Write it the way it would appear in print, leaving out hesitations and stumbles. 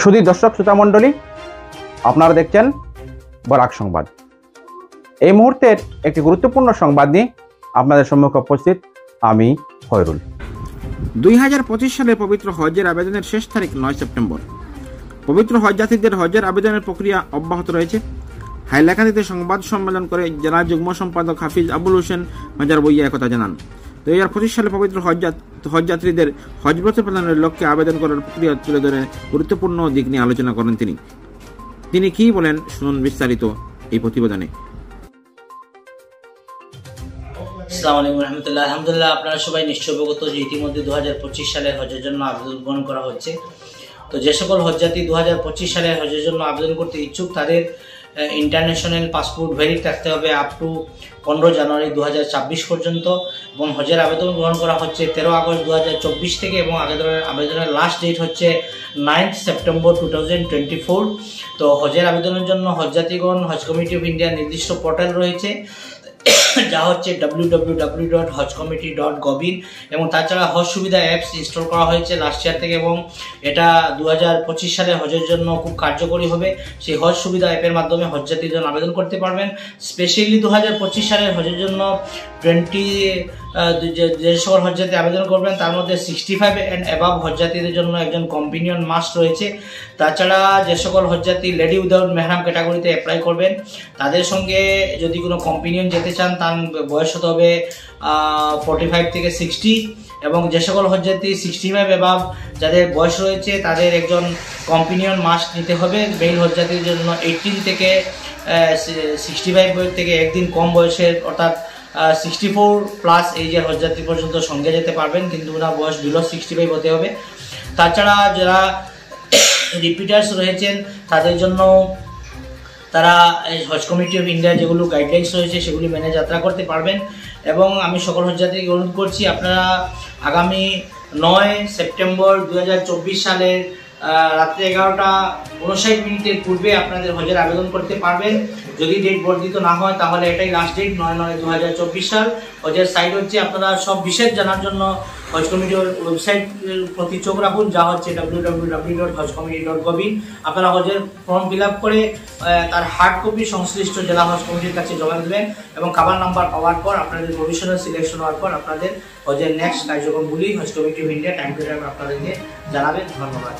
সুধী দর্শক শ্রোতা মণ্ডলী, আপনারা দেখছেন বরাক সংবাদ। এই মুহূর্তের একটি গুরুত্বপূর্ণ সংবাদ নিয়ে আপনাদের সম্মুখে উপস্থিত আমি খয়রুল। 2025 সালের পবিত্র হজের আবেদনের শেষ তারিখ 9 সেপ্টেম্বর। পবিত্র হজ যাত্রীদের হজের আবেদনের প্রক্রিয়া অব্যাহত রয়েছে। হাইলাকান্দিতে সংবাদ সম্মেলন করে জেলা যুগ্ম সম্পাদক হাফিজ আবুল হোসেন মাজার বইয়া একথা জানান। 2025 সালে পবিত্র হজ যাত্রীদের হজব্রত প্রদানের লক্ষ্যে আবেদন করার প্রক্রিয়া তুলে ধরে গুরুত্বপূর্ণ দিক নিয়ে আলোচনা করেন তিনি কি বলেন শুনুন বিস্তারিত এই প্রতিবেদনে। আসসালামু আলাইকুম রহমতুল্লাহ। আলহামদুলিল্লাহ, আপনারা সবাই নিশ্চয় অবগত যে ইতিমধ্যে 2025 সালের হজের জন্য আবেদন গ্রহণ করা হচ্ছে। তো যে সকল হজযাত্রী 2025 সালের হজের জন্য আবেদন করতে ইচ্ছুক তাদের ইন্টারন্যাশনাল পাসপোর্ট ভ্যালিড থাকতে হবে আপ টু 15 জানুয়ারি 2026 পর্যন্ত, এবং হজের আবেদন গ্রহণ করা হচ্ছে 13 আগস্ট 2024 থেকে, এবং আবেদনের লাস্ট ডেট হচ্ছে 9 সেপ্টেম্বর 2024। তো হজের আবেদনের জন্য হজযাত্রীগণ হজ কমিটি অফ ইন্ডিয়ার নির্দিষ্ট পোর্টাল রয়েছে, যা হচ্ছে www.hajcommittee.gov, এবং তাছাড়া হজ সুবিধা অ্যাপস ইনস্টল করা হয়েছে লাস্ট ইয়ার থেকে, এবং এটা 2025 সালে হজের জন্য খুব কার্যকরী হবে। সেই হজ সুবিধা অ্যাপের মাধ্যমে হজযাত্রীজন আবেদন করতে পারবেন। স্পেশালি 2025 সালের হজের জন্য যে সকল হজযাত্রী আবেদন করবেন তার মধ্যে 65 অ্যান্ড অ্যাবাভ হজযাত্রীদের জন্য একজন কম্পিনিয়ন মাস্ট রয়েছে। তাছাড়া যে সকল হজযাত্রী লেডি উইদাউট মেহরাম ক্যাটাগরিতে অ্যাপ্লাই করবেন তাদের সঙ্গে যদি কোনো কম্পিনিয়ন যেতে চান তার বয়স হতে হবে 45 থেকে 60, এবং যে সকল হজযাত্রী 65 অ্যাবাভ যাদের বয়স রয়েছে তাদের একজন কম্পিনিয়ন মাস্ট নিতে হবে। মেল হজযাত্রীর জন্য 18 থেকে 65 বয়স থেকে একদিন কম বয়সের অর্থাৎ 64 প্লাস এইজের হজযাত্রী পর্যন্ত সঙ্গে যেতে পারবেন, কিন্তু ওনার বয়স বিলো 65 হতে হবে। তাছাড়া যারা রিপিটার্স রয়েছেন তাদের জন্য তারা হজ কমিটি অফ ইন্ডিয়া যেগুলো গাইডলাইন্স রয়েছে সেগুলি মেনে যাত্রা করতে পারবেন। এবং আমি সকল হজযাত্রীকে অনুরোধ করছি আপনারা আগামী 9 সেপ্টেম্বর 2024 সালের রাত্রে 11:59 পূর্বে আপনাদের হজের আবেদন করতে পারবেন। যদি ডেট বর্ধিত না হয় তাহলে এটাই লাস্ট ডেট 9/9/2024 সাল। হজের সাইট হচ্ছে, আপনারা সব বিশেষ জানার জন্য হজ কমিটির ওয়েবসাইট প্রতি চোখ রাখুন, যা হচ্ছে www.hajcommittee.gov। আপনারা হজের ফর্ম ফিল আপ করে তার হার্ড কপি সংশ্লিষ্ট জেলা হজ কমিটির কাছে জমা দেবেন, এবং কাবার নাম্বার পাওয়ার পর আপনাদের প্রভিশনাল সিলেকশন হওয়ার পর আপনাদের হজের নেক্সট কার্যক্রমগুলি Haj committee of India time to time আপনাদেরকে জানাবেন। ধন্যবাদ।